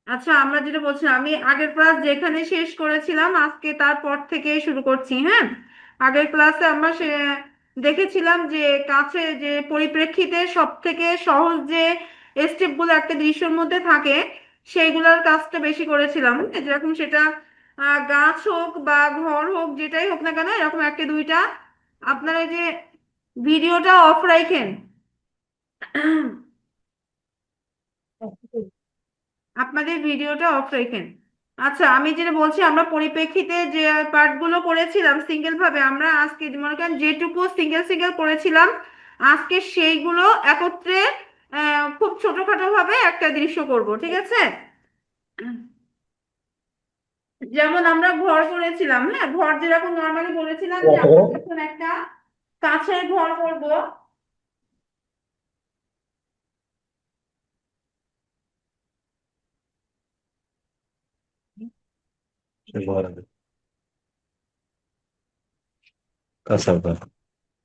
আচ্ছা, আমরা যেটা বলছি, আমি আগের ক্লাস যেখানে শেষ করেছিলাম আজকে তারপর থেকে শুরু করছি। হ্যাঁ, আগের ক্লাসে আমরা দেখেছিলাম যে কাছে যে পরিপ্রেক্ষিতে সব থেকে সহজ যে স্টেপগুলো একটা দৃশ্যের মধ্যে থাকে সেইগুলোর কাজটা বেশি করেছিলাম। যেরকম সেটা গাছ হোক বা ঘর হোক, যেটাই হোক না কেন, এরকম একটা দুইটা আপনারা এই যে ভিডিওটা অফ রাখেন। আপনাদের ভিডিওটা অফ রাখেন। আচ্ছা, আমি যেটা বলছি, আমরা পরিপ্রেক্ষিতে যে পার্টগুলো করেছিলাম সিঙ্গেল ভাবে, আমরা আজকে মনে করেন যেটুকু সিঙ্গেল সিঙ্গেল করেছিলাম আজকে সেইগুলো একত্রে খুব ছোটখাটো ভাবে একটা দৃশ্য করব, ঠিক আছে? যেমন আমরা ঘর করেছিলাম, হ্যাঁ, ঘর যেরকম নর্মালি বলেছিলাম যে আমরা যখন একটা কাছের ঘর করব।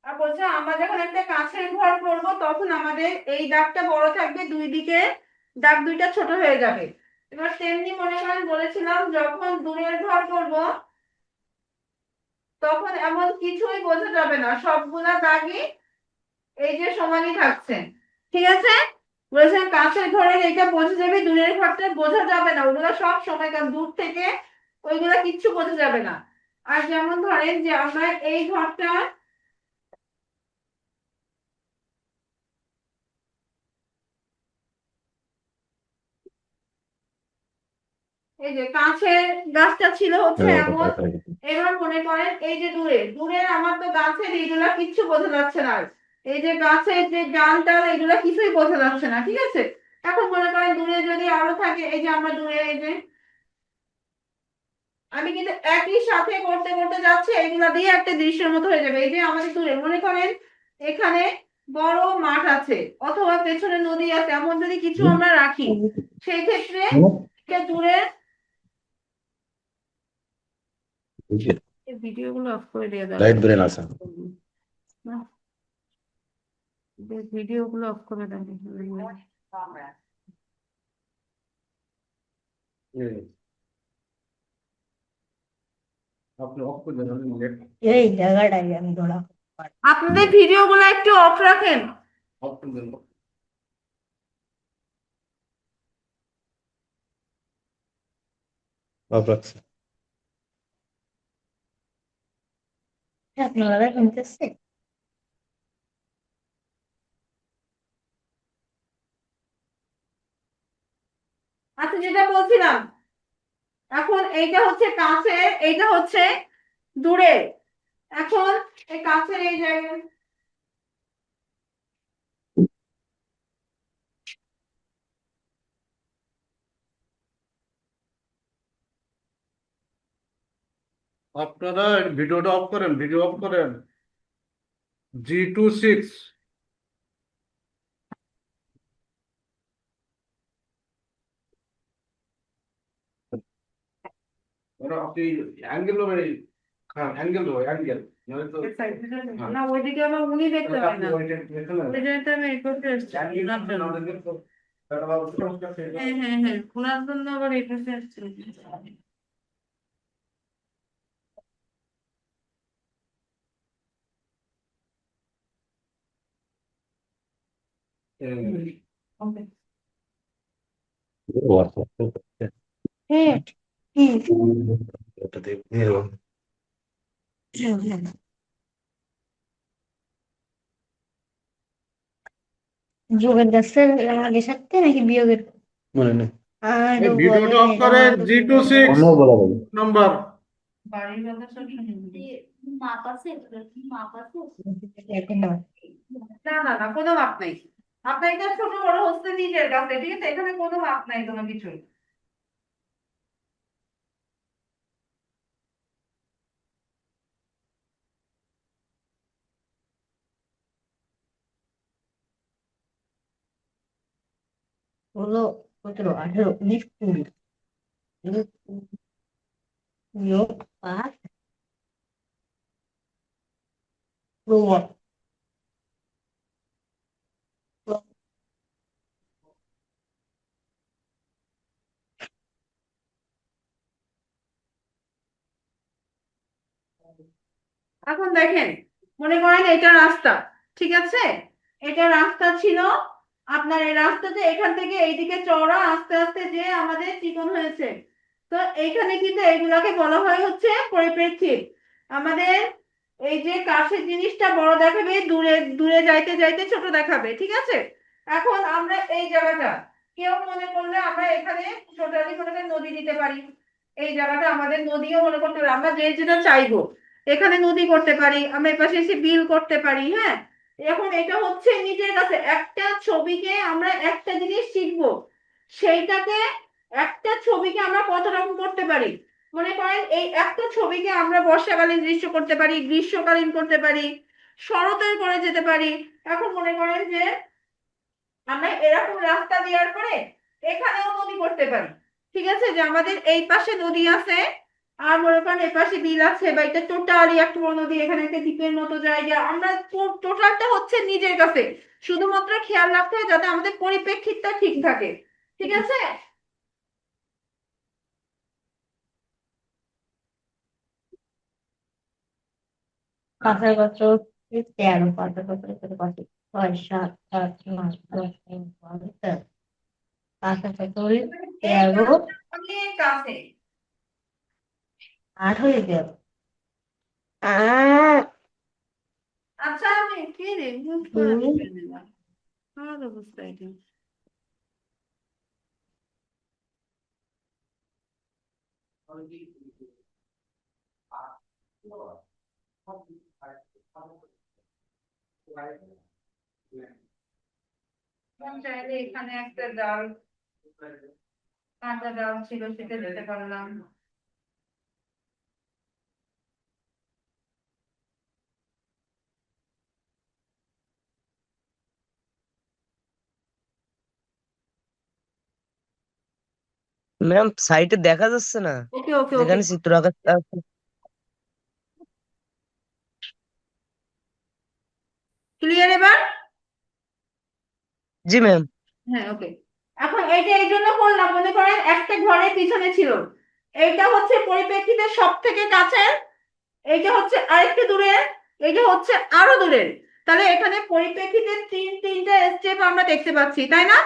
আর বলছে আমরা যখন একটা কাছের ঘর করব তখন আমাদের এই দাগটা বড় থাকবে, দুই দিকে দাগ দুইটা ছোট হয়ে যাবে। এবার তেমনি মনে করেন বলেছিলাম যখন দূরের ঘর করব তখন এমন কিছুই বোঝা যাবে না, সবগুলা দাগই এই যে সমানই থাকছে, ঠিক আছে? বলেছেন কাছের ঘরের এটা বোঝা যাবে, দূরের ঘরটা বোঝা যাবে না, ওগুলা সব সময় কারণ দূর থেকে ওইগুলা কিচ্ছু বোঝা যাবে না। আর যেমন ধরেন যে আমরা এই ঘরটা, এই যে কাছের গাছটা ছিল হচ্ছে এমন, এবার মনে করেন এই যে দূরে দূরে আমার তো গাছের এইগুলা কিচ্ছু বোঝা যাচ্ছে না আর। এই যে গাছের যে ডাল টাল এগুলা কিছুই বোঝা যাচ্ছে না, ঠিক আছে? এখন মনে করেন দূরে যদি আরো থাকে, এই যে আমরা দূরে এই যে আমি কিন্তু একই সাথে করতে করতে যাচ্ছি, এগুলা দিয়ে একটা দৃশ্যের মতো হয়ে যাবে। এই যে আমাদের দূরে মনে করেন এখানে বড় মাঠ আছে অথবা পেছনে নদী আছে, এমন যদি কিছু আমরা রাখি সেই ক্ষেত্রে দূরে ভিডিও গুলো অফ করে দিয়ে দাও, লাইট ব্রেন আছে না, ভিডিও গুলো অফ করে দাও। এই জায়গাটাই আমি ধরা, আপনাদের ভিডিও গুলো একটু অফ রাখেন। আপনারা শুনতেছে? আচ্ছা, যেটা বলছিলাম, এখন এইটা হচ্ছে কাছে, এইটা হচ্ছে দূরে। এখন এই কাছের এই জায়গায় আপনারা ভিডিওটা অফ করেন, ভিডিও অফ করেন। G26 ওরা আপনি অ্যাঙ্গেল হবে, হ্যাঁ অ্যাঙ্গেল হবে, অ্যাঙ্গেল নয় তো না, ওইদিকে আমার উনি দেখতে পায় না, ওই ওই জন্য তো আমি এই করতে এসেছি ওনার জন্য। হ্যাঁ হ্যাঁ হ্যাঁ, ওনার জন্য আবার এই করতে এসেছি। ওকে। হ্যাঁ, কি? হ্যাঁ হ্যাঁ। যোগের গাছের আগে সাথে নাকি বিয়োগের? মনে নেই। আরো ভিডিওটা বলেন, অফ এটা করেন, আমার তো G26 নাম্বার। বাড়ির কথা সব শুনে মাপ আছে, মাপ আছে। না না না, কোনো মাপ নাই। আপনার এটা ছোট বড় হচ্ছে নিজের কাছে, ঠিক আছে? এখানে কোনো মাপ নাই কোনো কিছুই। হলো 17, 18, 19, 20, বিয়োগ 5, প্রবল এখন দেখেন, মনে করেন এটা রাস্তা, ঠিক আছে, এটা রাস্তা ছিল আপনার। এই রাস্তাতে এখান থেকে এইদিকে চওড়া, আস্তে আস্তে যে আমাদের চিকন হয়েছে। তো এইখানে কিন্তু এইগুলাকে বলা হয় হচ্ছে পরিপ্রেক্ষিত। আমাদের এই যে কাছের জিনিসটা বড় দেখাবে, দূরে দূরে যাইতে যাইতে ছোট দেখাবে, ঠিক আছে। এখন আমরা এই জায়গাটা, কেউ মনে করলে আমরা এখানে টোটালি মনে নদী দিতে পারি। এই জায়গাটা আমাদের নদীও মনে করতে পারি, আমরা যে যেটা চাইবো। এখানে নদী করতে পারি, আমরা এপাশে এসে বিল করতে পারি, হ্যাঁ। এখন এটা হচ্ছে নিজের কাছে একটা ছবিকে আমরা একটা জিনিস শিখবো, সেইটাকে একটা ছবিকে আমরা কত রকম করতে পারি। মনে করেন এই একটা ছবিকে আমরা বর্ষাকালীন দৃশ্য করতে পারি, গ্রীষ্মকালীন করতে পারি, শরতের করে যেতে পারি। এখন মনে করেন যে আমরা এরকম রাস্তা দেওয়ার পরে এখানেও নদী করতে পারি, ঠিক আছে, যে আমাদের এই পাশে নদী আছে, আর মনে করেন এই পাশে বিল আছে, বা এটা টোটালি একটা বড় নদী, এখানে একটা দ্বীপের মতো জায়গা। আমরা টোটালটা হচ্ছে নিজের কাছে, শুধুমাত্র খেয়াল রাখতে হয় যাতে আমাদের পরিপ্রেক্ষিতটা ঠিক থাকে, ঠিক আছে। পাশের বছর 13, পাশের বছর 6, 7, 8, 9, 10, 11, 12, 13। পাশের বছর এই 13, কাজটা অনেক কাছে। 8 হয়ে গেল। আহ, আচ্ছা, আমি কি রে মুখ করে 2, দিলাম, আমার অবস্থা এটা। চাইলে এখানে একটা ডাল, কাঁচা ডাল ছিল, সেটা দিতে পারলাম। ম্যাম সাইটে দেখা যাচ্ছে না, ওকে ওকে ওকে, যেখানে চিত্র আঁকা আছে। ক্লিয়ার এবার? জি ম্যাম। হ্যাঁ ওকে। এখন এইটা এই জন্য করলাম, মনে করেন একটা ঘরের পিছনে ছিল, এইটা হচ্ছে পরিপ্রেক্ষিতের সব থেকে কাছের, এইটা হচ্ছে আরেকটু দূরের, এইটা হচ্ছে আরো দূরের। তাহলে এখানে পরিপ্রেক্ষিতের তিনটা স্টেপ আমরা দেখতে পাচ্ছি, তাই না?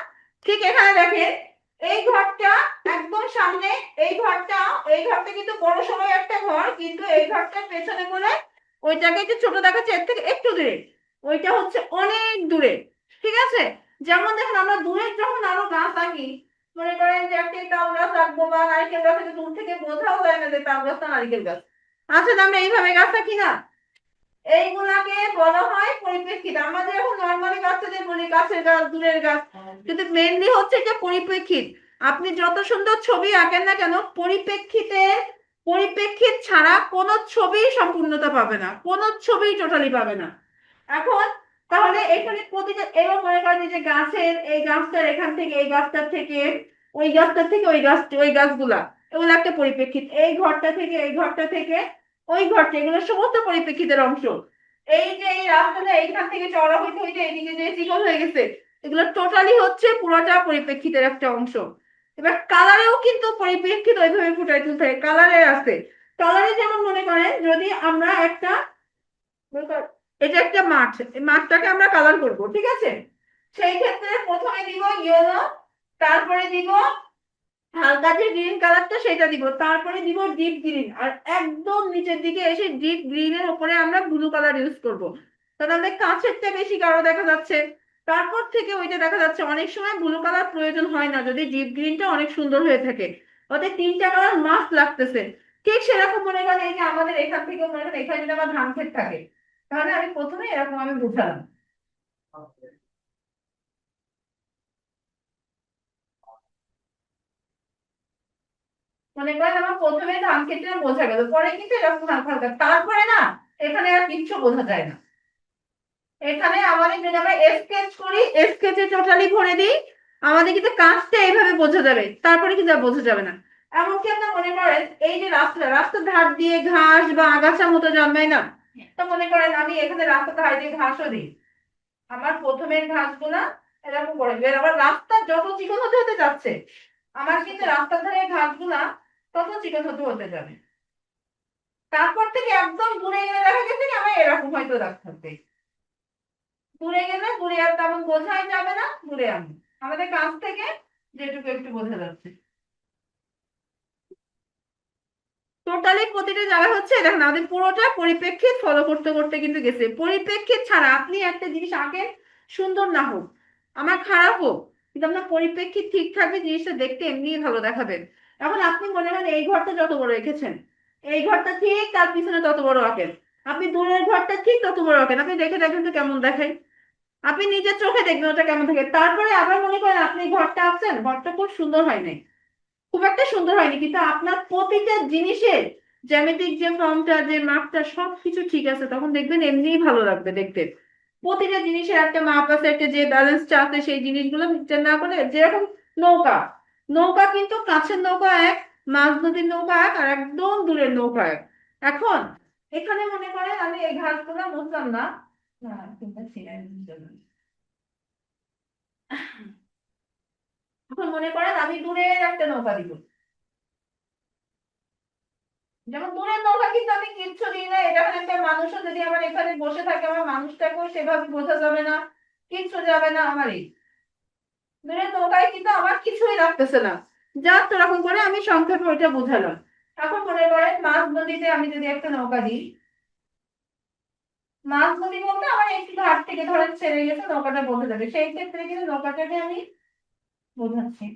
ঠিক এখানে দেখেন, এই ঘরটা একদম সামনে, এই ঘরটা, এই ঘরটা কিন্তু বড় সড়ো একটা ঘর, কিন্তু এই ঘরটার পেছনে বলে ওইটাকে একটু ছোট দেখাচ্ছে, এর থেকে একটু দূরে, ওইটা হচ্ছে অনেক দূরে, ঠিক আছে। যেমন দেখেন, আমরা দূরে যখন আরো গাছ আঁকি, মনে করেন যে একটা তাল গাছ আঁকবো বা নারকেল গাছ, দূর থেকে বোঝাও যায় না যে তাল গাছটা নারকেল গাছ। আচ্ছা, তো আমরা এইভাবে গাছ আঁকি না, এইগুলাকে বলা হয় পরিপ্রেক্ষিত। আমাদের এখন নর্মালি বাচ্চাদের বলি গাছের গাছ, দূরের গাছ, কিন্তু মেইনলি হচ্ছে এটা পরিপ্রেক্ষিত। আপনি যত সুন্দর ছবি আঁকেন না কেন, পরিপ্রেক্ষিতে, পরিপ্রেক্ষিত ছাড়া কোনো ছবি সম্পূর্ণতা পাবে না, কোনো ছবি টোটালি পাবে না। এখন তাহলে এখানে প্রতিটা, এবার মনে করেন এই যে গাছের, এই গাছটার এখান থেকে, এই গাছটার থেকে, ওই গাছটার থেকে ওই গাছ, ওই গাছগুলা, এগুলো একটা পরিপ্রেক্ষিত। এই ঘরটা থেকে, এই ঘরটা থেকে ওই ঘরটা, এগুলো সমস্ত পরিপ্রেক্ষিতের অংশ। এই যে এই রাস্তাটা এইখান থেকে চওড়া হইতে হইতে এইদিকে যে চিকন হয়ে গেছে, এগুলো টোটালি হচ্ছে পুরোটা পরিপ্রেক্ষিতের একটা অংশ। এবার কালারেও কিন্তু পরিপ্রেক্ষিত ওইভাবে ফুটাই তুলতে হয়, কালারে আছে। কালারে যেমন মনে করেন যদি আমরা একটা, এটা একটা মাঠ, এই মাঠটাকে আমরা কালার করব, ঠিক আছে। সেই ক্ষেত্রে প্রথমে দিব ইয়েলো, তারপরে দিব হালকা যে গ্রিন কালারটা সেটা দিব, তারপরে দিব ডিপ গ্রিন, আর একদম নিচের দিকে এসে ডিপ গ্রিনের উপরে আমরা ব্লু কালার ইউজ করব। তাহলে আমাদের কাছেরটা বেশি গাঢ় দেখা যাচ্ছে, তারপর থেকে ওইটা দেখা যাচ্ছে। অনেক সময় ব্লু কালার প্রয়োজন হয় না যদি ডিপ গ্রিনটা অনেক সুন্দর হয়ে থাকে, ওতে তিনটা কালার মাস্ট লাগতেছে। ঠিক সেরকম মনে করেন এই যে আমাদের এখান থেকে মনে করেন এখানে যদি আমার ধান ক্ষেত থাকে, তাহলে আমি প্রথমে এরকম আমি বুঝালাম। মনে করেন আমার প্রথমে ধান ক্ষেতটা বোঝা গেল, পরে কিন্তু এরকম হালকা হালকা, তারপরে না এখানে আর কিচ্ছু বোঝা যায় না। এখানে আমাদের যদি আমরা স্কেচ করি, স্কেচে টোটালি ভরে দিই, আমাদের কিন্তু কাজটা এইভাবে বোঝা যাবে, তারপরে কিন্তু আর বোঝা যাবে না। এমনকি আপনার মনে করেন এই যে রাস্তা, রাস্তার ধার দিয়ে ঘাস বা আগাছা মতো জন্মায় না, তো মনে করেন আমি এখানে রাস্তার ধারে দিয়ে ঘাসও দিই, আমার প্রথমের ঘাসগুলা এরকম করে দিই। আবার রাস্তা যত চিকন হতে হতে যাচ্ছে, আমার কিন্তু রাস্তার ধারে ঘাসগুলা তত চিকন হতে হতে যাবে। তারপর থেকে একদম দূরে গেলে দেখা গেছে কি আমার এরকম হয়তো দাগ থাকবে। দূরে গেলে দূরে আর তেমন বোঝাই যাবে না, দূরে আমি আমাদের কাছ থেকে যেটুকু একটু বোঝা যাচ্ছে। টোটালি প্রতিটা জায়গায় হচ্ছে দেখেন আমাদের পুরোটা পরিপ্রেক্ষিত ফলো করতে করতে কিন্তু গেছে। পরিপ্রেক্ষিত ছাড়া আপনি একটা জিনিস আঁকেন, সুন্দর না হোক, আমার খারাপ হোক, কিন্তু আপনার পরিপ্রেক্ষিত ঠিক থাকবে, জিনিসটা দেখতে এমনিই ভালো দেখাবেন। এখন আপনি মনে করেন এই ঘরটা যত বড় রেখেছেন, এই ঘরটা ঠিক তার পিছনে তত বড় আঁকেন, আপনি দূরের ঘরটা ঠিক তত বড় আঁকেন, আপনি দেখে দেখেন তো কেমন দেখায়, আপনি নিজের চোখে দেখবেন ওটা কেমন থাকে। তারপরে আবার মনে করেন আপনি ঘরটা আঁকছেন, ঘরটা খুব সুন্দর হয় নাই, খুব একটা সুন্দর হয়নি, কিন্তু আপনার প্রতিটা জিনিসের জ্যামিতিক যে ফর্মটা যে মাপটা সবকিছু ঠিক আছে, তখন দেখবেন এমনিই ভালো লাগবে দেখতে। প্রতিটা জিনিসের একটা মাপ আছে, একটা যে ব্যালেন্সটা আছে, সেই জিনিসগুলো মেনটেন না করলে, যেরকম নৌকা, নৌকা কিন্তু কাছের নৌকা এক, মাঝ নদীর নৌকা এক, আর একদম দূরের নৌকা এক। এখন এখানে মনে করেন আমি এই ঘাসগুলো বুঝলাম না, না কিন্তু ছিঁড়াই দিতে হবে। এখন মনে করেন আমি দূরের একটা নৌকা দিব, যেমন দূরের নৌকা কিন্তু আমি কিচ্ছু দিই না, এটা একটা মানুষও যদি আমার এখানে বসে থাকে, আমার মানুষটাকেও সেভাবে বোঝা যাবে না, কিচ্ছু যাবে না আমারই। দূরের নৌকায় কিন্তু আমার কিছুই লাগতেছে না, জাস্ট এরকম করে আমি সংক্ষেপে ওইটা বোঝালাম। এখন মনে করেন মাঝ নদীতে আমি যদি একটা নৌকা দিই, মাঝ নদী বলতে আমার একটু ঘাট থেকে ধরেন ছেড়ে গেছে, নৌকাটা বোঝা যাবে, সেই ক্ষেত্রে কিন্তু নৌকাটাকে আমি বোঝাচ্ছি।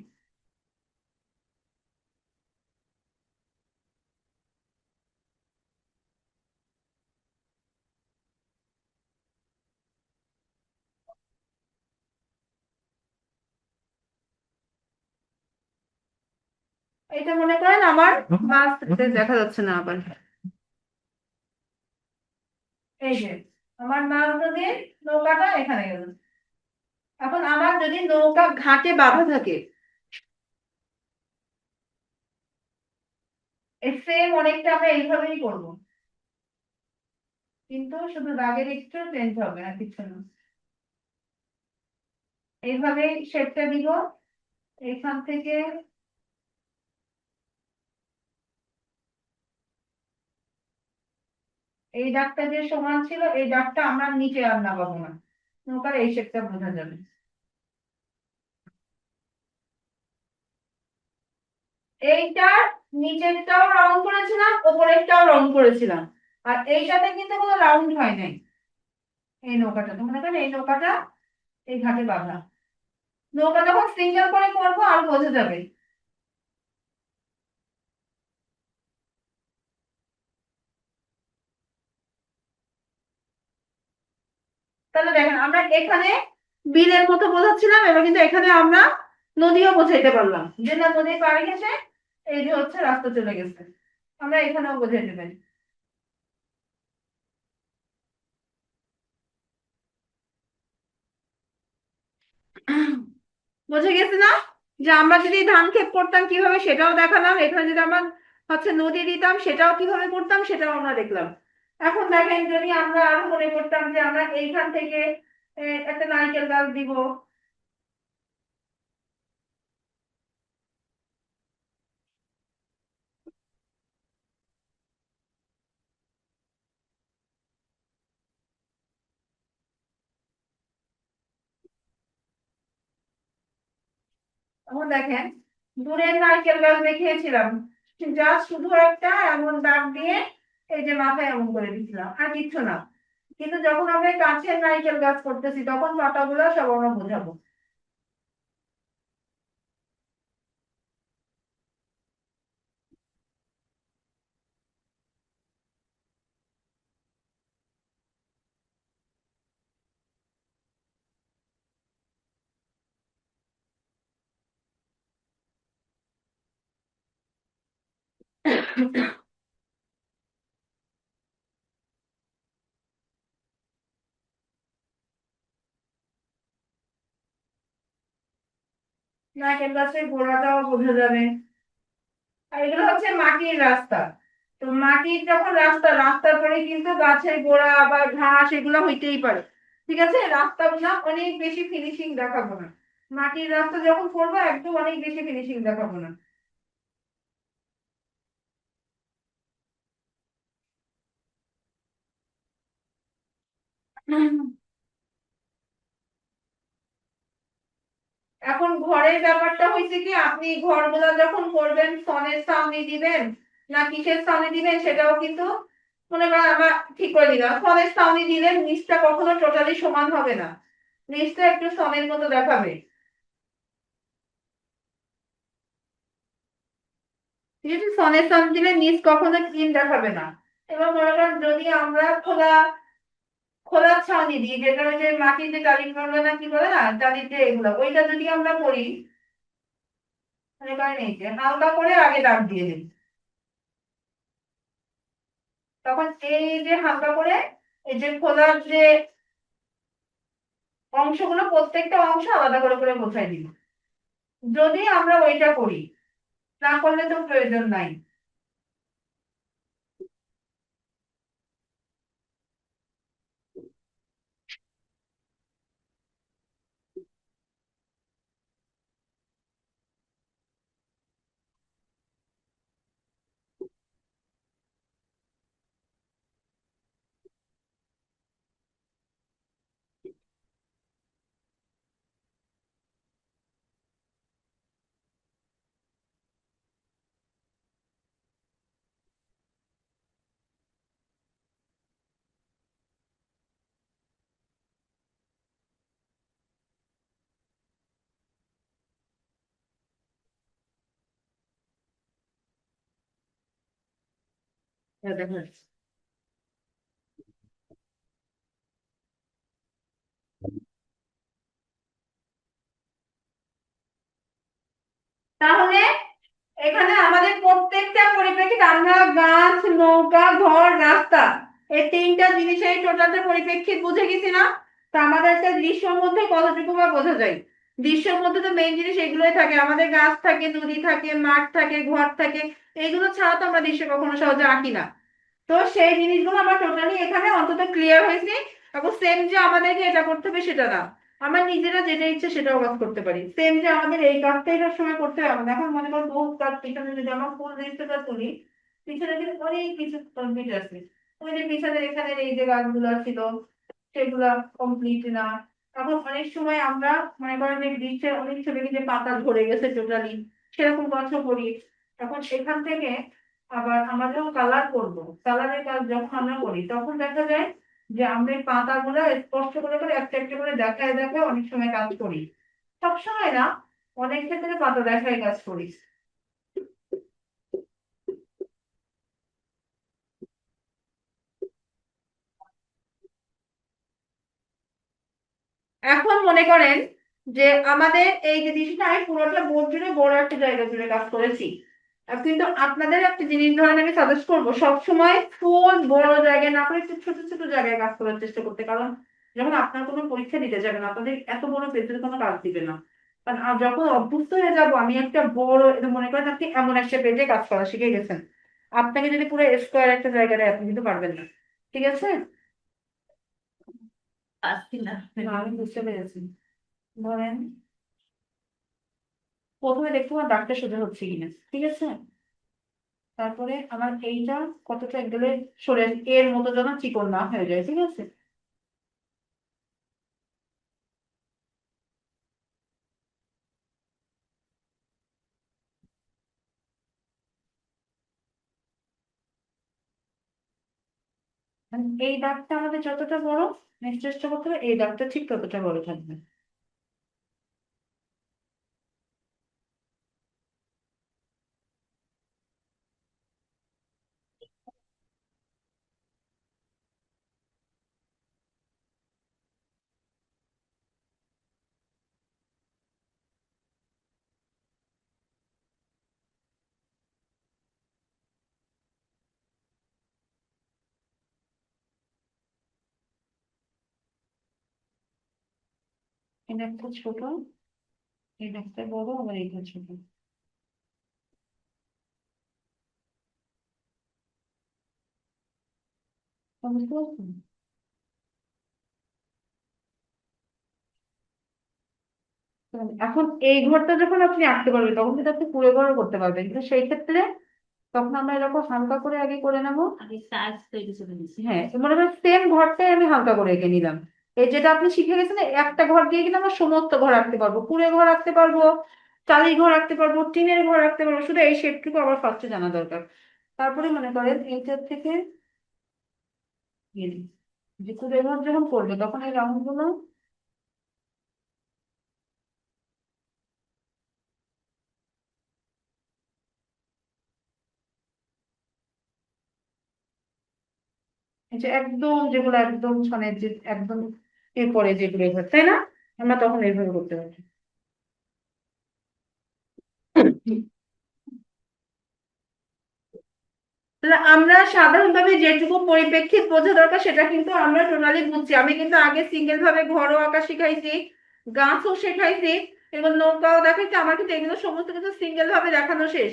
এটা মনে করেন আমার মাঝ দেখা যাচ্ছে না আবার, এই যে আমার মাঝ নদীর নৌকাটা এখানে গেল। এখন আমার যদি নৌকা ঘাটে বাঁধা থাকে, সেম অনেকটা আমরা এইভাবেই করবো, কিন্তু শুধু দাগের একটু চেঞ্জ হবে না, কিছু না। এইভাবে শেপটা দিব, এখান থেকে এই দাগটা যে সমান ছিল, এই দাগটা আমরা নিচে আর নামাবো না, নৌকার এই শেপটা বোঝা যাবে। এইটার নিচেরটাও রাউন্ড করেছিলাম, উপরেরটাও রাউন্ড করেছিলাম, আর এইটাতে কিন্তু কোনো রাউন্ড হয় নাই। এই নৌকাটা তো মনে করেন এই নৌকাটা এই ঘাটে বাঁধা, নৌকা যখন সিঙ্গেল করে করবো আর বোঝা যাবে। তাহলে দেখেন আমরা এখানে বিলের মতো বোঝাচ্ছিলাম, এবার কিন্তু এখানে আমরা নদীও বোঝাইতে পারলাম, যে না নদী পাড়ে গেছে, এই যে হচ্ছে রাস্তা চলে গেছে, আমরা এখানেও বোঝাইতে পারি। বুঝে গেছে না, যে আমরা যদি ধান ক্ষেত করতাম কিভাবে সেটাও দেখালাম, এখানে যদি আমরা হচ্ছে নদী দিতাম সেটাও কিভাবে করতাম সেটাও আমরা দেখলাম। এখন দেখেন যদি আমরা আরো মনে করতাম যে আমরা এইখান থেকে একটা নারকেল গাছ দিব, তখন দেখেন দূরের নারকেল গাছ দেখিয়েছিলাম, যা শুধু একটা এমন দাগ দিয়ে এই যে মাথায় এমন করে দিয়েছিলাম, আর কিচ্ছু না। কিন্তু যখন আমরা কাছের নারকেল গাছ করতেছি, তখন পাতাগুলো সব আমরা বোঝাবো। নারকেল গাছের গোড়াটাও বোঝা যাবে। আর এগুলো হচ্ছে মাটির রাস্তা, তো মাটির যখন রাস্তা, রাস্তার পরে কিন্তু গাছের গোড়া আবার ঘাস এগুলো হইতেই পারে। ঠিক আছে, রাস্তাগুলো অনেক বেশি ফিনিশিং দেখাবো না, মাটির রাস্তা যখন করবো একদম অনেক বেশি ফিনিশিং দেখাবো না। এখন ঘরের ব্যাপারটা হয়েছে কি, আপনি ঘরগুলা যখন করবেন ফোনের সামনে দিবেন না কিসের সামনে দিবেন সেটাও কিন্তু মনে করেন আমরা ঠিক করে দিলাম। ফোনের সামনে দিলে নিচটা কখনো টোটালি সমান হবে না, নিচটা একটু সনের মতো দেখাবে। ঠিক আছে, ফোনের সামনে দিলে নিচ কখনো ক্লিন দেখাবে না। এবার মনে করেন যদি আমরা খোলা খোলা ছাউনি দিই, যেটা ওই যে মাটির যে টালি বলে না, কি বলে না, টালির যে এগুলো, ওইটা যদি আমরা করি, মনে করেন এই যে হালকা করে আগে দাগ দিয়ে দিই, তখন এই যে হালকা করে এই যে খোলার যে অংশগুলো, প্রত্যেকটা অংশ আলাদা করে করে বোঝাই দিব। যদি আমরা ওইটা করি, না করলে তো প্রয়োজন নাই। এটা দেখা যাচ্ছে। তাহলে এখানে আমাদের প্রত্যেকটা পরিপ্রেক্ষিতে আমরা গাছ, নৌকা, ঘর, রাস্তা, এই তিনটা জিনিসের টোটালটা পরিপ্রেক্ষিত বুঝে গেছি না? তো আমাদের একটা দৃশ্যের মধ্যে কতটুকু বা বোঝা যায়? দৃশ্যের মধ্যে তো মেইন জিনিস এগুলোই থাকে, আমাদের গাছ থাকে, নদী থাকে, মাঠ থাকে, ঘর থাকে। এইগুলো ছাড়া তো আমরা দৃশ্য কখনো সহজে আঁকি না। তো সেই জিনিসগুলো আমরা টোটালি এখানে অন্তত ক্লিয়ার হয়েছি। এখন সেম যে আমাদেরকে এটা করতে হবে সেটা না, আমরা নিজেরা যেটা ইচ্ছে সেটাও কাজ করতে পারি। সেম যে আমাদের এই কাজটাই সব সময় করতে হবে এমন না। এখন মনে করো বহু কাজ, পিছনে যদি আমরা ফুল দৃশ্যটা তুলি, পিছনে কিন্তু অনেক কিছু কমপ্লিট আছে। ওই যে পিছনে এখানে এই যে গাছগুলো ছিল সেগুলা কমপ্লিট না। এখন অনেক সময় আমরা মনে করেন যে দৃশ্যের অনেক ছবি যে পাতা ঝরে গেছে টোটালি, সেরকম গল্প করি। এখন সেখান থেকে আবার আমরা যখন কালার করবো, কালারের কাজ যখন আমরা করি তখন দেখা যায় যে আমরা এই পাতাগুলো স্পষ্ট করে করে একটা একটা করে দেখায় দেখায় অনেক সময় কাজ করি। সব সময় না, অনেক ক্ষেত্রে পাতা দেখায় কাজ করি। এখন মনে করেন যে আমাদের এই যে জিনিসটা আমি পুরোটা বোর্ড জুড়ে বড় একটা জায়গা জুড়ে কাজ করেছি। কিন্তু আপনাদের একটা জিনিস ধরেন আমি সাজেস্ট করবো সবসময় ফুল বড় জায়গায় না করে একটু ছোট ছোট জায়গায় কাজ করার চেষ্টা করতে। কারণ যখন আপনার কোনো পরীক্ষা দিতে যাবেন আপনাদের এত বড় পেজের কোনো কাজ দিবে না। কারণ যখন অভ্যস্ত হয়ে যাবো আমি একটা বড়, এটা মনে করেন আপনি এমন একটা পেজে কাজ করা শিখে গেছেন, আপনাকে যদি পুরো স্কোয়ার একটা জায়গায় দেয়, আপনি কিন্তু পারবেন না। ঠিক আছে? পারছি না। আমি বুঝতে পেরেছি। ধরেন প্রথমে দেখবো আমার দাগটা সোজা হচ্ছে কিনা, ঠিক আছে? তারপরে আমার এইটা কতটা গেলে সরে আসে, এর মতো যেন চিকন না হয়ে যায়, ঠিক আছে? মানে এই দাগটা আমাদের যতটা বড়, নেক্সট চেষ্টা করতে হবে এই দাগটা ঠিক ততটা বড় থাকবে। এই দাগটা ছোট, এই দাগটা বড়, আবার এইটা ছোট। বুঝতে পারছেন? এখন এই ঘরটা যখন আপনি আঁকতে পারবেন তখন কিন্তু আপনি পুরো ঘরও করতে পারবেন, কিন্তু সেই ক্ষেত্রে তখন আমরা এরকম হালকা করে আগে করে নেবো। আগে সাজ তৈরি করে দিছি। হ্যাঁ, মনে করেন সেম ঘরটাই আমি হালকা করে এঁকে নিলাম। এই যেটা আপনি শিখে গেছেন, একটা ঘর দিয়ে কিন্তু আমরা সমস্ত ঘর আঁকতে পারবো, কুড়ে ঘর আঁকতে পারবো, টালির ঘর আঁকতে পারবো, টিনের ঘর আঁকতে পারবো, শুধু এই শেপটুকু আবার ফার্স্টে জানা দরকার। তারপরে মনে করেন এইটার থেকে যে কুড়ে ঘর যখন করবে তখন এই রাউন্ড গুলো এই যে একদম যেগুলো একদম মানে যে একদম এরপরে যেগুলো এভাবে, তাই না? আমরা তখন এইভাবে করতে পারি। তাহলে আমরা সাধারণভাবে যেটুকু পরিপ্রেক্ষিত বোঝা দরকার সেটা কিন্তু আমরা টোটালি বুঝছি। আমি কিন্তু আগে সিঙ্গেল ভাবে ঘরও আঁকা শিখাইছি, গাছও শেখাইছি, এবং নৌকাও দেখাইছি। আমার কিন্তু এগুলো সমস্ত কিছু সিঙ্গেল ভাবে দেখানো শেষ।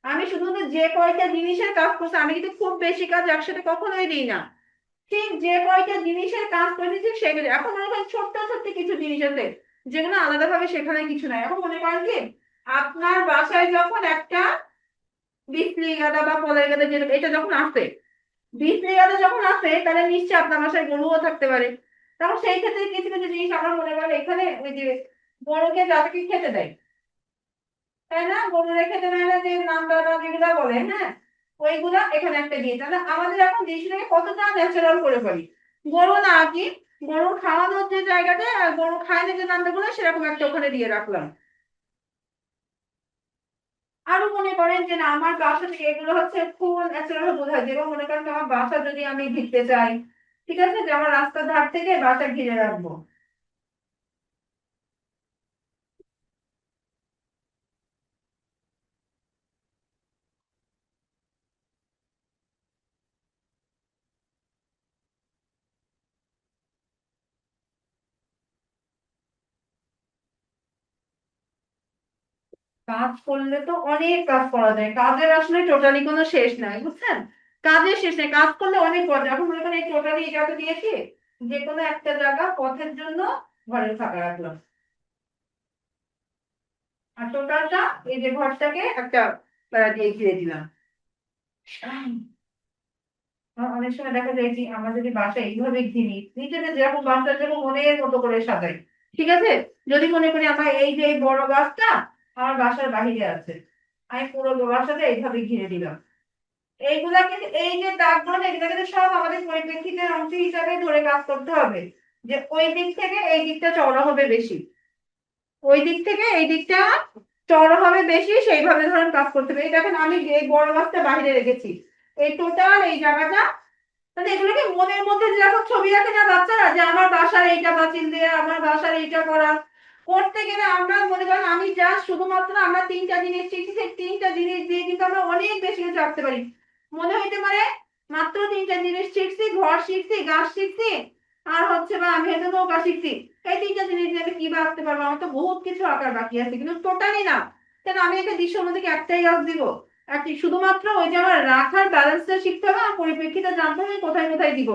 আমি শুধুমাত্র যে কয়টা জিনিসের কাজ করছি, আমি কিন্তু খুব বেশি কাজ একসাথে কখনোই দিই না। ঠিক যে কয়টা জিনিসের কাজ করেছি সেগুলো, এখন মনে করেন ছোট্ট ছোট্ট কিছু জিনিস আছে যেগুলো আলাদাভাবে শেখানোর কিছু নাই। এখন মনে করেন কি, আপনার বাসায় যখন একটা বিচলি গাদা বা ফলের গাদা, যেটা এটা যখন আসে, বিচলি গাদা যখন আসে, তাহলে নিশ্চয়ই আপনার বাসায় গরুও থাকতে পারে। তখন সেই ক্ষেত্রে কিছু কিছু জিনিস আমার মনে করেন এখানে ওই যে গরুকে যাদেরকে খেতে দেয়, তাই না, গরুরে খেতে দেয় না, যে নামটা যেগুলা বলে, হ্যাঁ, ওইগুলা এখানে একটা দিয়ে, তাহলে আমাদের এখন জিনিসটাকে কতটা ন্যাচারাল করে ফেলি। গরু না কি, গরু খাওয়ানোর যে জায়গাটা আর গরু খায় না যে নামটা সেরকম একটা ওখানে দিয়ে রাখলাম। আরো মনে করেন যে না, আমার বাসা থেকে এগুলো হচ্ছে ফুল ন্যাচারাল বোঝায়। যেমন মনে করেন যে আমার বাসা যদি আমি ঘিরতে চাই, ঠিক আছে, যে আমার রাস্তার ধার থেকে বাসা ঘিরে রাখবো। কাজ করলে তো অনেক কাজ করা যায়, কাজের আসলে টোটালি কোনো শেষ নাই, বুঝছেন? কাজের শেষ নেই, কাজ করলে অনেক করা যায়। এখন মনে করেন এই টোটালি এই জায়গা দিয়েছি, যে কোনো একটা জায়গা পথের জন্য ঘরের ফাঁকা রাখলাম, আর টোটালটা এই যে ঘরটাকে একটা বেড়া দিয়ে ঘিরে দিলাম। অনেক সময় দেখা যায় যে আমরা যদি বাসা এইভাবে ঘিরি, নিজেদের যেরকম বাসা যেরকম মনের মতো করে সাজাই, ঠিক আছে, যদি মনে করি আমার এই যে এই বড় গাছটা আমার বাসার বাহিরে আছে, আমি পুরো বাসাটা এইভাবে ঘিরে দিলাম। এইগুলা কিন্তু এই যে দাগগুলো না, এগুলা কিন্তু সব আমাদের পরিপ্রেক্ষিতের অংশ হিসাবে ধরে কাজ করতে হবে। যে ওই দিক থেকে এই দিকটা চওড়া হবে বেশি, ওই দিক থেকে এই দিকটা চওড়া হবে বেশি, সেইভাবে ধরেন কাজ করতে হবে। এই দেখেন আমি এই বড় গাছটা বাইরে রেখেছি, এই টোটাল এই জায়গাটা, তাহলে এগুলোকে মনের মধ্যে যেরকম ছবি রাখে না বাচ্চারা, যে আমার বাসার এইটা বাতিল দিয়ে আমার বাসার এইটা করা, করতে গেলে আমরা মনে করেন আমি যা শুধুমাত্র আমরা তিনটা জিনিস শিখছি, সেই তিনটা জিনিস দিয়ে কিন্তু আমরা অনেক বেশি কিছু রাখতে পারি। মনে হইতে পারে মাত্র তিনটা জিনিস শিখছি, ঘর শিখছি, গাছ শিখছি, আর হচ্ছে বা আমি হয়তো নৌকা শিখছি, এই তিনটা জিনিস দিয়ে আমি কি বা আঁকতে পারবো, আমার তো বহুত কিছু আঁকার বাকি আছে। কিন্তু টোটালি না, কেন আমি একটা দৃশ্যের মধ্যে কি একটাই গাছ দিব? একটি শুধুমাত্র ওই যে আমার রাখার ব্যালেন্সটা শিখতে হবে, আর পরিপ্রেক্ষিতে জানতে হবে কোথায় কোথায় দিব।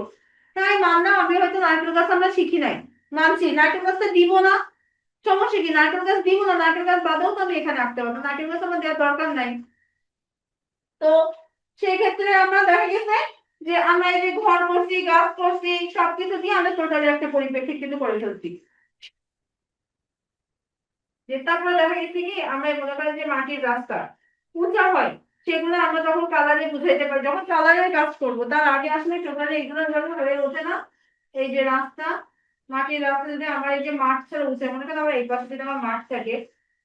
তাই মানলাম আমি হয়তো নারকেল গাছ আমরা শিখি নাই, মানছি নারকেল গাছটা দিব না, সমস্যা কি, নারকেল গাছ দিব না, নারকেল গাছ বাদেও তো আমি এখানে আঁকতে পারবো, নারকেল গাছ আমার দেওয়ার দরকার নাই। তো সেই ক্ষেত্রে আমরা দেখা গেছে যে আমরা এই যে ঘর করছি, গাছ করছি, সবকিছু দিয়ে আমরা টোটালি একটা পরিপ্রেক্ষিত কিন্তু করে ফেলছি। যে তারপরে দেখা গেছে কি, আমরা মনে করি যে মাটির রাস্তা উঁচা হয়, সেগুলো আমরা যখন কালারে বুঝাইতে পারি, যখন কালারের কাজ করব তার আগে আসলে টোটালি এগুলো যখন হয়ে ওঠে না। এই যে রাস্তা, মাটির রাস্তা যদি আমার এই যে মাঠ ছাড়া উঠে, মনে করেন আমার এই পাশে যদি আমার মাঠ থাকে,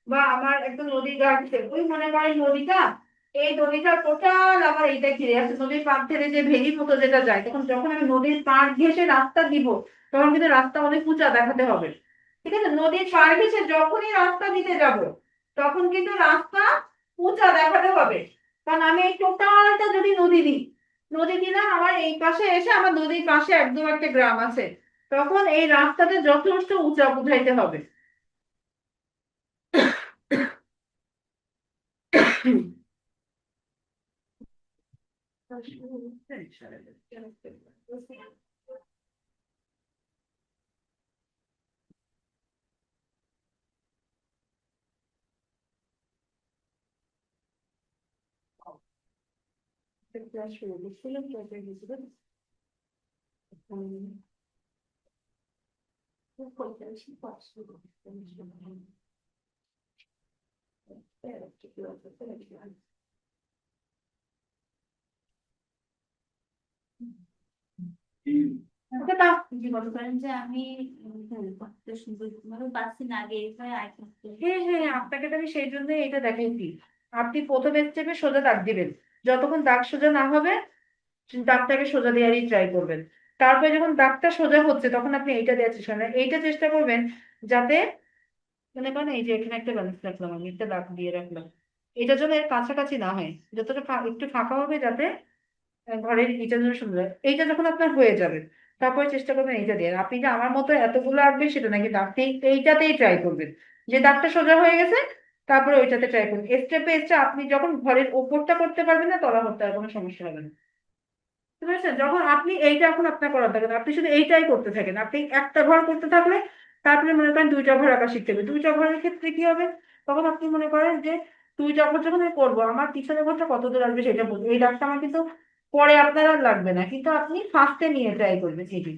বা আমার একদম নদীর গা আছে, ওই মনে করেন নদীটা, এই নদীটা টোটাল আমার এইটা ঘিরে আছে, নদীর পাড় থেকে যে ভেড়ির মতো যেটা যায়, তখন যখন আমি নদীর পাড় ঘেঁষে রাস্তা দিব, তখন কিন্তু রাস্তা অনেক উঁচা দেখাতে হবে। ঠিক আছে, নদীর পাড় ঘেঁষে যখনই রাস্তা দিতে যাব, তখন কিন্তু রাস্তা উঁচা দেখাতে হবে। কারণ আমি এই টোটালটা যদি নদী দিই, নদী দিলাম, আমার এই পাশে এসে আমার নদীর পাশে একদম একটা গ্রাম আছে, তখন এই রাস্তাটা যথেষ্ট উঁচা বুঝাইতে হবে। ক্লাস শুরু করছিলাম তারপরে গেছিলাম ওকে দাও। জি মনে করেন যে আমি কত সুন্দর মানে পাচ্ছি না আগে এভাবে আয় করতে হ্যাঁ হ্যাঁ আপনাকে তো আমি সেই জন্য এটা দেখাইছি। আপনি প্রথম স্টেপে সোজা দাগ দিবেন, যতক্ষণ দাগ সোজা না হবে দাগটাকে সোজা দেওয়ারই ট্রাই করবেন। তারপরে যখন দাগটা সোজা হচ্ছে তখন আপনি এইটা দেওয়ার চেষ্টা করবেন, এইটা চেষ্টা করবেন যাতে মনে করেন এই যে এখানে একটা ব্যালেন্স রাখলাম, আমি একটা দাগ দিয়ে রাখলাম, এটা যেন এর কাছাকাছি না হয়, যতটা একটু ফাঁকা হবে যাতে ঘরের এটা যেন সুন্দর হয়। এইটা যখন আপনার হয়ে যাবে তারপরে চেষ্টা করবেন এইটা দিয়ে। আপনি যে আমার মতো এতগুলো আঁকবেন সেটা নাকি দাগটি এইটাতেই ট্রাই করবেন, যে দাগটা সোজা হয়ে গেছে তারপরে ওইটাতে ট্রাই করবেন। স্টেপে স্টেপ আপনি যখন ঘরের ওপরটা করতে পারবেন না তলা করতে আর কোনো সমস্যা হবে না। বুঝতে পেরেছেন? যখন আপনি এইটা এখন আপনার করার দরকার নেই, আপনি শুধু এইটাই করতে থাকেন। আপনি একটা ঘর করতে থাকলে তারপরে মনে করেন দুইটা ঘর আঁকা শিখতে হবে। দুইটা ঘরের ক্ষেত্রে কি হবে, তখন আপনি মনে করেন যে দুইটা ঘর যখন আমি করবো আমার পিছনের ঘরটা কত দূর আসবে সেটা বলবো। এই দাগটা আমার কিন্তু পরে আপনার আর লাগবে না, কিন্তু আপনি ফার্স্টে নিয়ে ট্রাই করবেন এইটি।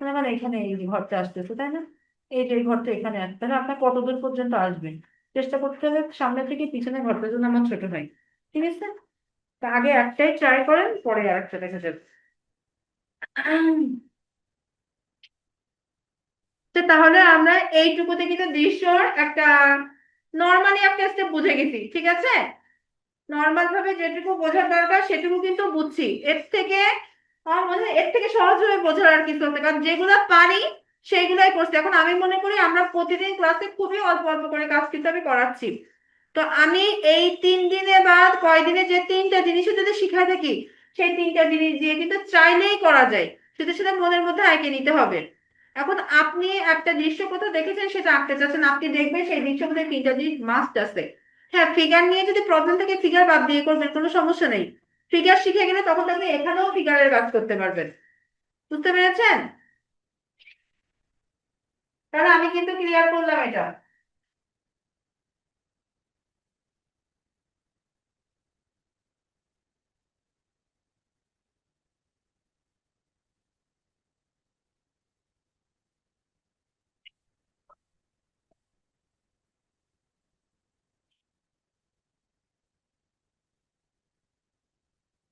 মনে করেন এখানে এই যে ঘরটা আসতেছে তাই না, এই যে এই ঘরটা এখানে আসতে তাহলে আপনার কত দূর পর্যন্ত আসবেন চেষ্টা করতে হবে সামনে থেকে পিছনে ঘরটা যেন আমার ছোট হয়। ঠিক আছে, তা আগে একটাই ট্রাই করেন পরে আরেকটা দেখা যাবে। তো তাহলে আমরা এইটুকুতে কিন্তু দৃশ্যর একটা নর্মালি একটা স্টেপ বুঝে গেছি, ঠিক আছে। নর্মাল ভাবে যেটুকু বোঝার দরকার সেটুকু কিন্তু বুঝছি। এর থেকে আমার মনে হয় এর থেকে সহজভাবে বোঝার আর কিছু হতে, কারণ যেগুলো পারি সেইগুলাই করছি। এখন আমি মনে করি আমরা প্রতিদিন ক্লাসে খুবই অল্প অল্প করে কাজ কিন্তু আমি করাচ্ছি। তো আমি এই 3 দিনে বা কয়দিনে যে 3টা জিনিসও যদি শিখাই থাকি সেই 3টা জিনিস দিয়ে কিন্তু চাইলেই করা যায়, শুধু সেটা মনের মধ্যে আঁকে নিতে হবে। এখন আপনি একটা দৃশ্য কোথাও দেখেছেন সেটা আঁকতে চাচ্ছেন, আপনি দেখবেন সেই দৃশ্যের মধ্যে 3টা জিনিস মাস্ট আছে। হ্যাঁ ফিগার নিয়ে যদি প্রবলেম থাকে ফিগার বাদ দিয়ে করবেন, কোনো সমস্যা নেই। ফিগার শিখে গেলে তখন আপনি এখানেও ফিগারের কাজ করতে পারবেন। বুঝতে পেরেছেন? তাহলে আমি কিন্তু ক্লিয়ার করলাম এটা।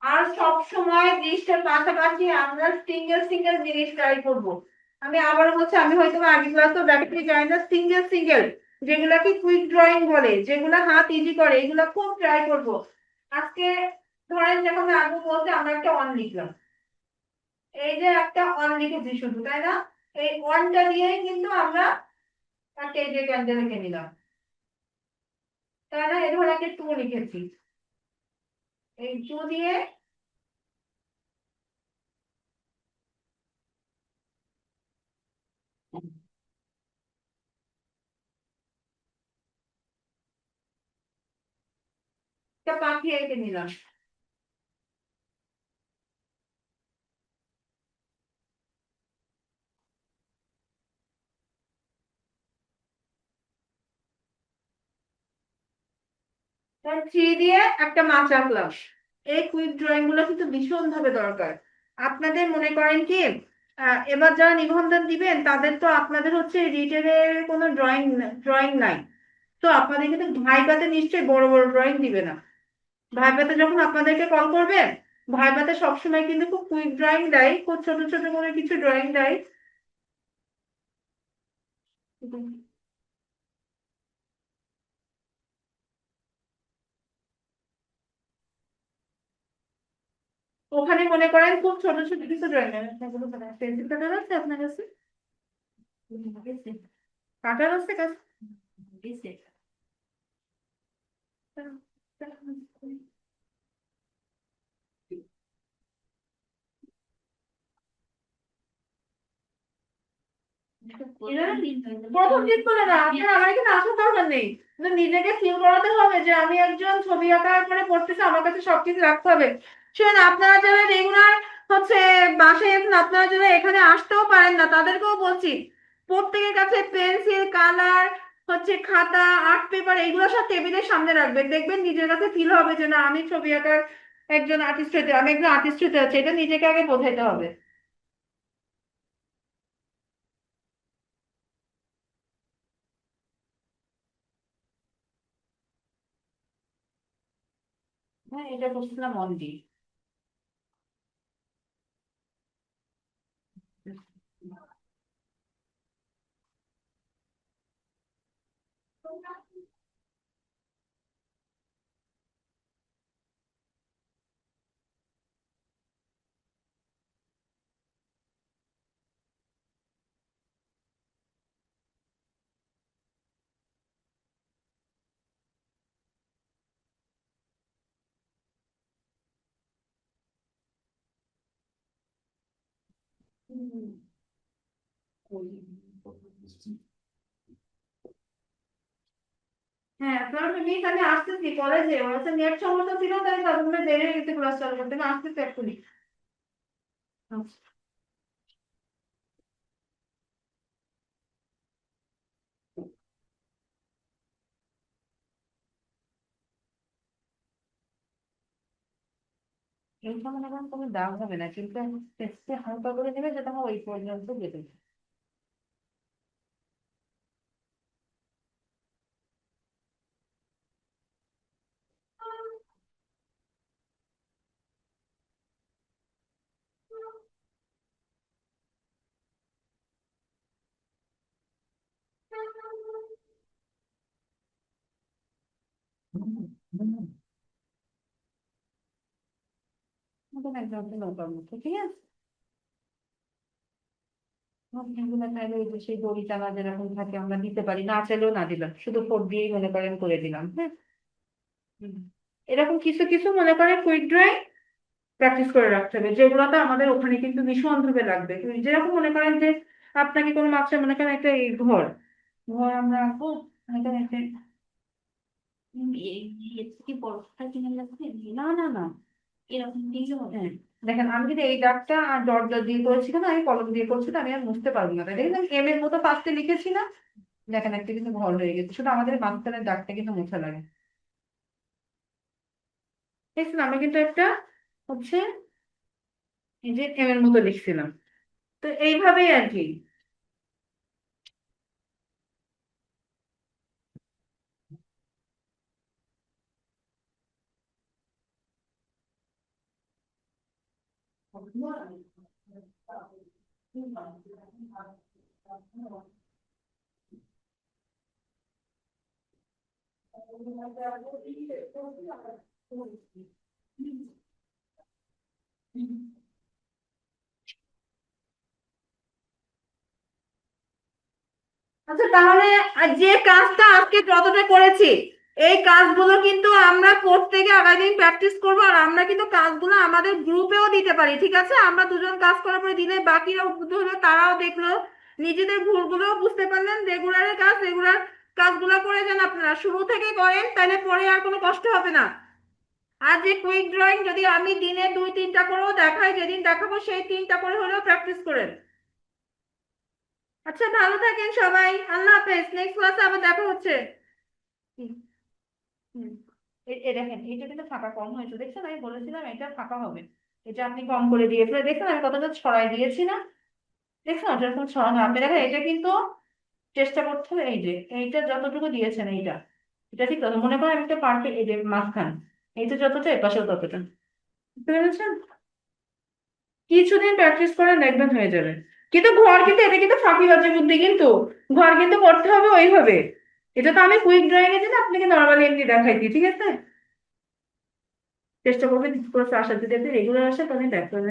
আর সব সময় জিনিসটার পাশাপাশি আমরা সিঙ্গেল সিঙ্গেল জিনিস ট্রাই করব। আমি আবার হচ্ছে আমি হয়তো আগে ক্লাসেও দেখাতে যাই না, সিঙ্গেল সিঙ্গেল যেগুলা কি কুইক ড্রয়িং বলে, যেগুলা হাত ইজি করে, এগুলা খুব ট্রাই করব। আজকে ধরেন যখন আগে বলতে আমরা একটা অন লিখলাম, এই যে একটা অন লিখেছি শুধু তাই না, এই অনটা দিয়েই কিন্তু আমরা একটা এই যে ক্যান্ডেল লিখে নিলাম তাই না, এই ধরে একটা টু লিখেছি, এই টু দিয়ে একটা পাখি এঁকে নিলাম। থ্রি দিয়ে একটা মাছ আঁকলাম। এই কুইক ড্রয়িং গুলো কিন্তু ভীষণ ভাবে দরকার। আপনাদের মনে করেন কি এবার যারা নিবন্ধন দিবেন তাদের তো আপনাদের হচ্ছে রিটেনের কোনো ড্রয়িং ড্রয়িং নাই। তো আপনাদের কিন্তু ভাইভাতে নিশ্চয়ই বড় বড় ড্রয়িং দিবে না। ভাইভাতে যখন আপনাদেরকে কল করবে ভাইভাতে সবসময় কিন্তু খুব কুইক ড্রয়িং দেয়, খুব ছোট ছোট করে কিছু ড্রয়িং দেয়। ওখানে মনে করেন খুব ছোট ছোট কিছু ড্রয়িং দেয়। পেন্সিল কাটার আছে আপনার কাছে? কাটার আছে কাছে? প্রথম দিন বলে না আপনার আমার এখানে আসার দরকার নেই, কিন্তু নিজেকে ফিল করাতে হবে যে আমি একজন ছবি আঁকা মানে পড়তেছি, আমার কাছে সবকিছু রাখতে হবে। শুনুন আপনারা যারা রেগুলার হচ্ছে বাসায় আছেন, আপনারা যারা এখানে আসতেও পারেন না তাদেরকেও বলছি প্রত্যেকের কাছে পেন্সিল কালার হচ্ছে খাতা আর্ট পেপার এগুলো সব টেবিলের সামনে রাখবেন, দেখবেন নিজের কাছে ফিল হবে যে না আমি ছবি আঁকার একজন আর্টিস্ট হতে, আমি একজন আর্টিস্ট হতে যাচ্ছি, এটা নিজেকে আগে বোঝাইতে হবে। হ্যাঁ, এটা করছিলাম মন দিয়ে। হ্যাঁ, কারণ মিস আমি আসতেছি কলেজে, ওর হচ্ছে নেট সমস্যা ছিল, তাই তার জন্য দেরি হয়ে গেছে ক্লাস চালু করতে, আমি আসতেছি এক্ষুনি। আচ্ছা। এইটা মনে করেন কোনো দাম হবে না, কিন্তু টেস্টে হালকা করে নেবে, যেটা আমার ওই পর্যন্ত যেতে। একদম নৌকার মতো, ঠিক আছে। এগুলো চাইলে ওই যে সেই দড়ি টানা যেরকম থাকে আমরা দিতে পারি, না চাইলেও না দিলাম, শুধু ফোর দিয়েই মনে করেন করে দিলাম, হ্যাঁ। হুম। এরকম কিছু কিছু মনে করেন কুইক ড্রয়িং প্র্যাকটিস করে রাখতে হবে, যেগুলোতে আমাদের ওখানে কিন্তু ভীষণভাবে লাগবে। যেরকম মনে করেন যে আপনাকে কোনো মাত্রায় মনে করেন একটা এই ঘর, ঘর আমরা আঁকবো, মনে করেন একটা, এর থেকে বড়টা কিনে লাগবে। না না না, এরকম দিলে হবে। হ্যাঁ, দেখেন আমি যদি এই দাগটা আর ডট ডট দিয়ে করেছি, না আমি কলম দিয়ে করছি, তো আমি আর মুছতে পারবো না, তাই দেখেন এম এর মতো ফার্স্টে লিখেছি না, দেখেন একটা কিন্তু ঘর হয়ে গেছে, শুধু আমাদের মাঝখানের দাগটা কিন্তু মুছে লাগে। দেখছেন আমি কিন্তু একটা হচ্ছে এই যে এম এর মতো লিখছিলাম, তো এইভাবেই আর কি। আচ্ছা, তাহলে যে কাজটা আজকে যতটা করেছি, এই কাজগুলো কিন্তু আমরা প্রত্যেকে আগামী দিন প্র্যাকটিস করবো, আর আমরা কিন্তু কাজগুলো আমাদের গ্রুপেও দিতে পারি, ঠিক আছে। আমরা দুজন কাজ করার পরে দিলে বাকিরা উদ্বুদ্ধ হলো, তারাও দেখলো, নিজেদের ভুলগুলো বুঝতে পারলেন, রেগুলারের কাজ রেগুলার কাজগুলো করে যান, আপনারা শুরু থেকে করেন, তাহলে পরে আর কোনো কষ্ট হবে না। আর যে কুইক ড্রয়িং যদি আমি দিনে 2-3টা করেও দেখাই, যেদিন দেখাবো সেই 3টা করে হলেও প্র্যাকটিস করেন। আচ্ছা, ভালো থাকেন সবাই, আল্লাহ হাফেজ, নেক্সট ক্লাসে আবার দেখা হচ্ছে। হুম, হুম। দেখেন এটা কিন্তু ফাঁকা কম হয়েছে, দেখছেন আমি বলেছিলাম এটা ফাঁকা হবে, এটা আপনি কম করে দিয়ে ফেলে দেখছেন আমি কতটা ছড়াই দিয়েছি না, দেখছেন ওটা এরকম ছড়ানো, আপনি দেখেন এটা কিন্তু চেষ্টা করতে হবে, এই যে এইটা যতটুকু দিয়েছেন এইটা, এটা ঠিক কথা মনে করেন একটা পারফেক্ট, এই যে মাঝখান, এইটা যতটা এপাশেও ততটা, বুঝতে পেরেছেন। কিছুদিন প্র্যাকটিস করেন দেখবেন হয়ে যাবে। কিন্তু ঘর কিন্তু, এটা কিন্তু ফাঁকিবাজি বুদ্ধি, কিন্তু ঘর কিন্তু করতে হবে ওইভাবে। এটা তো আমি কুইক ড্রয়িং এর জন্য আপনাকে নর্মালি এমনি দেখাইছি, ঠিক আছে। চেষ্টা করবেন ক্লাসে আসার, যদি আপনি রেগুলার আসেন তাহলে দেখা